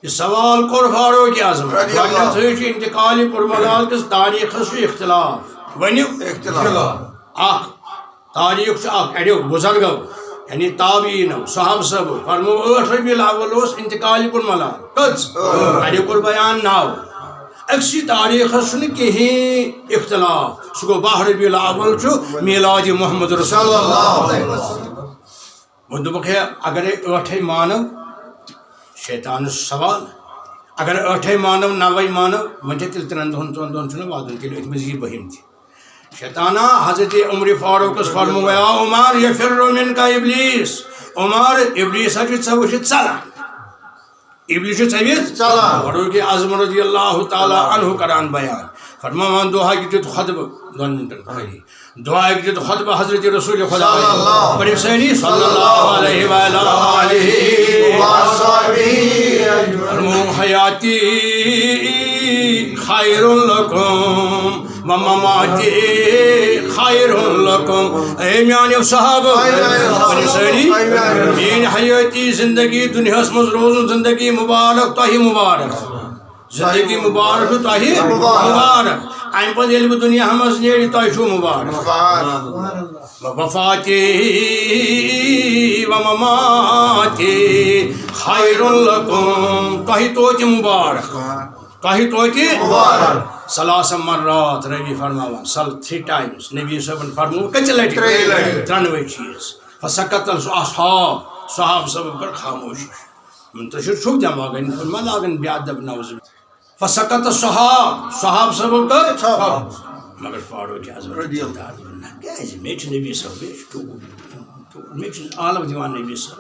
یہ سوال کور فاروق اعظم گۄڈنیٚتھٕے چھُ انتقال کربلا کِس تاریخس چھُ اختلاف ؤنِو اکھ تاریخ چھُ اکھ اڑیو بزرگو یعنی تابعینو صحابہ صٲبو فرمو 8 ربیع الاول اوس انتقال کربلا کٔژ اڑیو کوٚر بیان 9 أکسی تاریخس چھُنہٕ کِہیٖنۍ اختلاف سُہ گوٚو 12 ربیع الاول چھُ میلاد محمد رسول اللہ وۄنۍ دوٚپُکھ ہے اگرے 8 مانو شیطانس سوال اگر 8 مانو 9 مانو وۄنۍ چھِ تیٚلہِ 3 دۄہن 4 دۄہن چھُنہٕ واتُن تیٚلہِ أتھۍ منٛز یی بٔہِم تہِ شیطانہ حضرت عمر فاروقس فرمو یا عمر یفر منک ابلیس عمر ابلیس چھُ ژےٚ وٕچھِتھ ژلان ابلیس چھُ ژےٚ وِتھ ژلان فاروق اعظم رضی اللہ تعالیٰ عنہ کران بیان فرماوان دُعا دِتھ خطبہٕ 2 مِنٹن خٲلی دعا دِتھ خطبہٕ حضرت رسول خدا پٔرِو سٲری صلی اللہ علیہ وآلہ فرمو حیاتی خیر لکم ومماتی خیر لکم اے میانیو صحابہ پٔرِو سٲری میٲنۍ حیاتی زندگی دُنیاہس منٛز روزُن زندگی مبارک تۄہہِ مبارک زندگی مبارک تۄہہِ مبارک امہِ پتہٕ ییٚلہِ بہٕ دُنیا منٛز نیرِ تۄہہِ چھُو مبارک وفاتی ومماتی خیر لکم تۄہہِ توتہِ مبارک تۄہہِ توتہِ مبارک ثلاث مرات ربی فرماوان 3 times نبی صٲبن فرمو کٔژِ لٹہِ 3 چیٖز فسقط الاصحاب صحاب صٲبن کٔر خاموشی منتشر چھُکھ دٮ۪ماغ ما لاگن بے ادب نوز فسقط الصحاب صحاب صٲبو کٔر مگر فاروق اعظم کیٛازِ مےٚ چھُ نبی صٲب مےٚ چھُ عالم دِوان نبی صٲب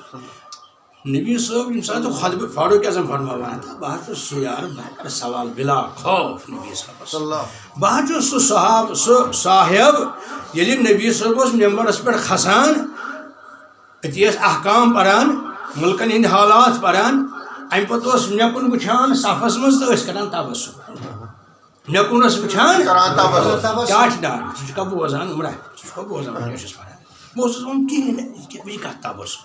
نبی صٲب ییٚمہِ ساتہٕ خطبہٕ فاروق اعظم فرماوان تہٕ بہٕ حظ چھُس سُہ یار بہٕ کَرٕ سوال بلا خوف نبی صٲبس بہٕ حظ چھُس سُہ صحاب سُہ صاحب ییٚلہِ نبی صٲب اوس ممبرس پٮ۪ٹھ کھسان أتی ٲسۍ احکام پران مُلکن ہٕنٛدۍ حالات پران امہِ پتہٕ اوس مےٚ کُن وٕچھان صفس منٛز تہٕ ٲسۍ کران تبسُم مےٚ کُن ٲس وٕچھان کیٛاہ چھِ ڈر ژٕ چھُکھا بوزان عمرا ژٕ چھُکھا بوزان بہٕ چھُس پران بہٕ اوسُس وَنان کِہیٖنۍ نہٕ یہِ کتھ تبسُم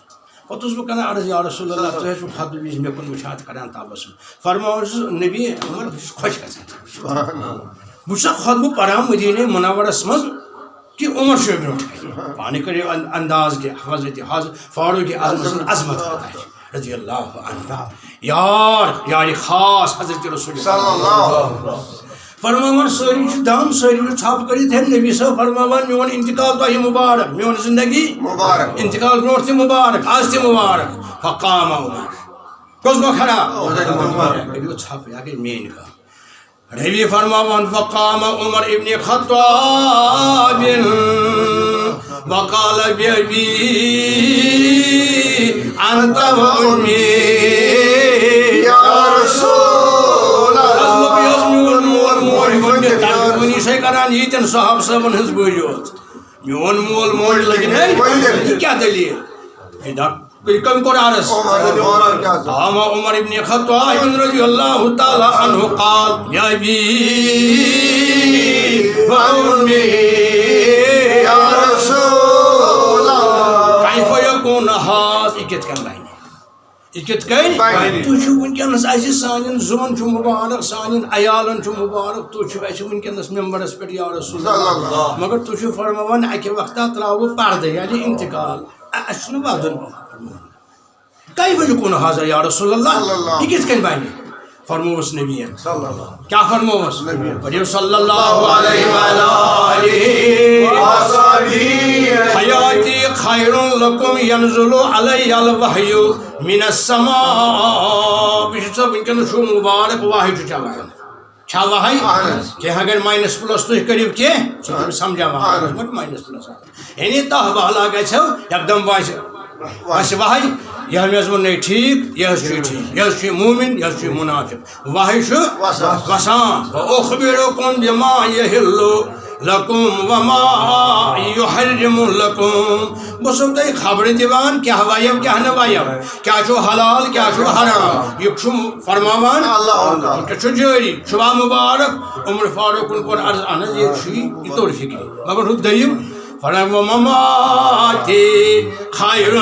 پتہٕ اوسُس بہٕ کران عرض یا رسول اللہ تُہۍ حظ چھِو خطبہٕ وِزِ مےٚ کُن وٕچھان تہٕ کران تبسُم فرماوان چھُس نبی عمر بہٕ چھُس خۄش گژھان بہٕ چھُسا خطبہٕ پران مدیٖنہ منورس منٛز کہ عمر چھُ برونٛٹھ کَنہِ پانہٕ کٔرِو انداز کہ حضرت فاروق اعظم سٕنٛز عظمت کۭژاہ چھِ رضی اللہ عنہ یار خاص حضرت رسول فرماوان سٲری چھِ دم سٲری چھِ ژھۄپہٕ کٔرِتھ ہے نبی صٲب فرماوان میون انتقال تۄہہِ مبارک میون زندگی انتقال برونٛٹھ تہِ مبارک آز تہِ مبارک فقام عمر کُس گوٚو کھڑا کٔرِو ژھۄپہٕ یا گٔے میٲنۍ کٲم ربی فرماوان فقام عمر ابن خطاب وقال بأبي أنت وأمي يا رسول الله مول سے کران ییتن صحاب صٲبن ہٕنٛز بٔڑۍ یوت میون مول موج لگن ہے یہ کیا دلیل کم کوٚر عرض قام عمر ابن خطاب رضی اللہ تعالی عنہ قال یا ابی و امی یا رسول اللہ کیف یکون ھاذ یہ کِتھ کٔنۍ بنہِ یہ کِتھ کٔنۍ تُہۍ چھِو وٕنکیٚنس اَسہِ سانٮ۪ن زُوَن چھُ مُبارک سانٮ۪ن عیالن چھُ مُبارک تُہۍ چھِو اَسہِ وٕنکیٚنس ممبرس پٮ۪ٹھ یا رسول اللہ مگر تُہۍ چھِو فرماوان اَکہِ وقتہ ترٛاوٕ بہٕ پردٕ یعنی انتقال اَسہِ چھُنہٕ وَدُن کیف یکون ھاذ یا رسول اللہ یہ کِتھ کٔنۍ بنہِ فرمووُس نبیَن کیا فرمووُس پٔرِو صلی اللہ علیہ وآلہ حیاتی خیر لکم ینزل علی الوحی من السماء بہٕ چھُس وٕنکیٚنس چھُ مُبارک وحی چھُ چلان چھا وحی کینٛہہ اگر ماینس پلس تُہۍ کٔرِو کینٛہہ سُہ چھُ سمجھاوان ماینس پلس یعنی تاہ بالا گژھو یکدم واسہِ وحی یہ حظ ووٚن ہے ٹھیٖک یہِ حظ چھُ ٹھیٖک یہِ حظ چھُ موٗمِن یہِ حظ چھُ مُنافِق وحی چھُ وسان وأخبركم بما يحل لكم وما يحرم لكم بہٕ چھُسو تۄہہِ خبرٕ دِوان کیٛاہ وَیو کیٛاہ نہٕ وَیو کیٛاہ چھُ حلال کیٛاہ چھُ حرام یہِ چھُ فرماوان وٕنکٮ۪س چھُ جٲری چھُوا مُبارک عمر فاروقن کوٚر عرض اہن حظ یہِ چھُ یہِ توٚر فِکرِ مگر ہُہ دوٚیِم فرماو ومماتی خیر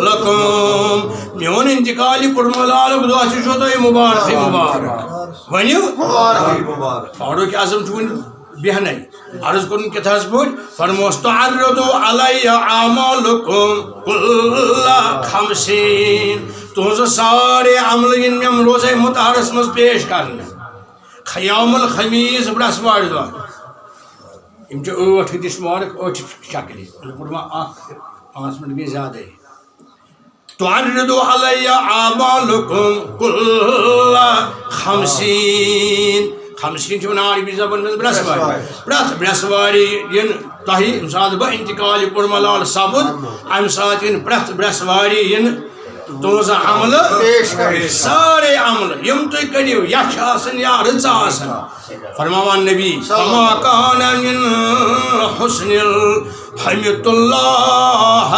لکم میون انتقالی پرملال دۄہ چھُ تۄہہِ مُبارکٕے مُبارک ؤنِو فاروق اعظم چھُ وٕنہِ بیہنے عرض کوٚرُن کِتھَس پٲٹھۍ فرموس تعرضوا علیہ اعمالکم کُلَّ خمسین تُہنٛزٕ سارے عملہٕ یِن مےٚ روزے مُطہرس منٛز پیش کرنہٕ خیام الخمیٖس برٛٮ۪سوارِ دۄہ یِم چھِ 8 ہٕدِس مُبارک 8 شکلہِ مےٚ کوٚر وۄنۍ اکھ 5 مِنٹ گٔے زیادَے تعرضوا علیہ اعمالکم کُلَّ خمسین خمسین چھِ وَنان عربی زبان منٛز برٛٮ۪سوارِ پرٛٮ۪تھ برٛٮ۪سوارِ یِن تۄہہِ ییٚمہِ ساتہٕ بہٕ انتقالہِ پُرملال سپُد اَمہِ ساتہٕ یِن پرٛٮ۪تھ برٛٮ۪سوارِ یِن تُہنٛزٕ عملہٕ سارے عملہٕ یِم تُہۍ کٔرِو یَچھ آسن یا رٕژ آسن فرماوان نبی فما کان من حسن حمد اللہ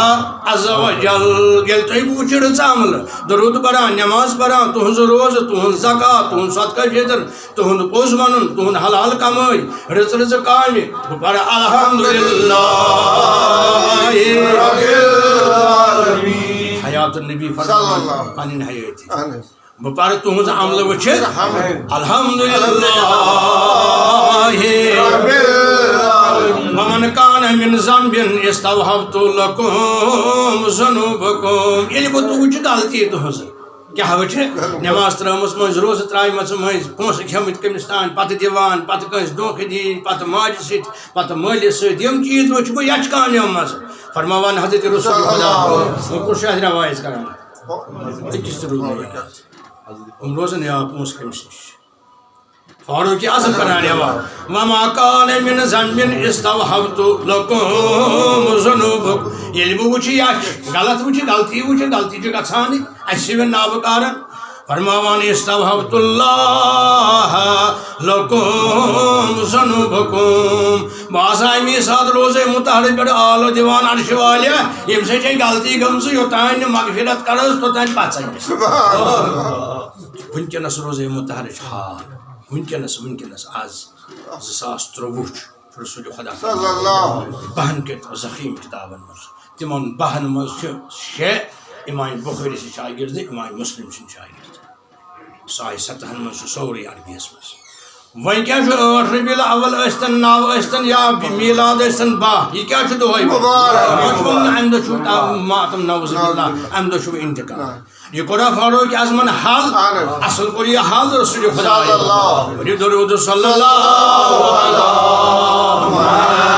عز وجل ییٚلہِ تُہۍ بہٕ وٕچھِ رٕژ عملہٕ درود پران نٮ۪ماز پران تُہنٛز روزٕ تُہنٛز زکات تُہنٛد صدقہ فطر تُہنٛد پوٚز وَنُن تُہنٛد حلال کمٲے رٕژ رٕژ کامہِ بہٕ پرٕ الحمدُاللہ حیات النبی فرمان پنٕنۍ حیٲتی بہٕ پرٕ تُہنٛز عملہٕ وٕچھِتھ الحمدُاللہ ومن کان من ذنب استوہبت لکم ذنوبکم ییٚلہِ بہٕ تُہۍ وٕچھِ غلطی تُہنٛز کیٛاہ وٕچھِ نٮ۪ماز ترٛٲومٕژ مٔنٛزۍ روزٕ ترٛایمَژٕ مٔنٛزۍ پونٛسہٕ کھیٚمٕتۍ کٔمِس تانۍ پتہٕ دِوان پتہٕ کٲنٛسہِ دھوکہٕ دِنۍ پتہٕ ماجہِ سۭتۍ پتہٕ مٲلِس سۭتۍ یِم چیٖز وٕچھِ بہٕ یَچھ کامیو منٛز فرماوان حضرت رسول خدا وۄنۍ کُس چھُ اَتھ رٮ۪وایز کران أکِس تہِ روٗد نہٕ یاد یِم روزن یاد پونٛسہٕ کٔمِس نِش فاروق اعظم کران یاد وما کان من ذنب استوہبت لکم ذنوبکم ییٚلہِ بہٕ وٕچھِ یَچھ غلط وٕچھِ غلطی وٕچھِ غلطی چھِ گژھانٕے اَسہِ چھِ وۄنۍ نابہٕ کارن فرماوان استوہبت اللہ لکم ذنوبکم بہٕ ہسا اَمی ساتہٕ روزے مُطہرس پٮ۪ٹھ آلہٕ دِوان عرشہِ والہِ ییٚمہِ سۭتۍ چھےٚ غلطی گٔمژٕ یوٚتانۍ نہٕ مغفرت کرس توٚتانۍ پژھے أمِس وٕنکیٚنس روزے مُطہرٕچ حال وٕنکیٚنس آز 2023 چھُ رسول خدا 12 ذخیٖم کِتابن منٛز تِمن 12 منٛز چھِ 6 امام بخاری سٕنٛدۍ شاگرد امام مسلم سٕنٛدۍ شاگرد ساے 7 منٛز چھُ سورُے عربیَس منٛز وۄنۍ کیٛاہ چھُ 8 ربیع الاول ٲسۍتن 9 ٲسۍتن یا میلاد ٲسۍتن 12 یہِ کیٛاہ چھُ دۄہے اَمہِ دۄہ چھُ ماتم نعوذ باللہ اَمہِ دۄہ چھُ انتقال یہ کوٚرا فاروق اعظمن حل اصل کوٚر یہِ حل رسول خدا درود صلی اللہ علیہ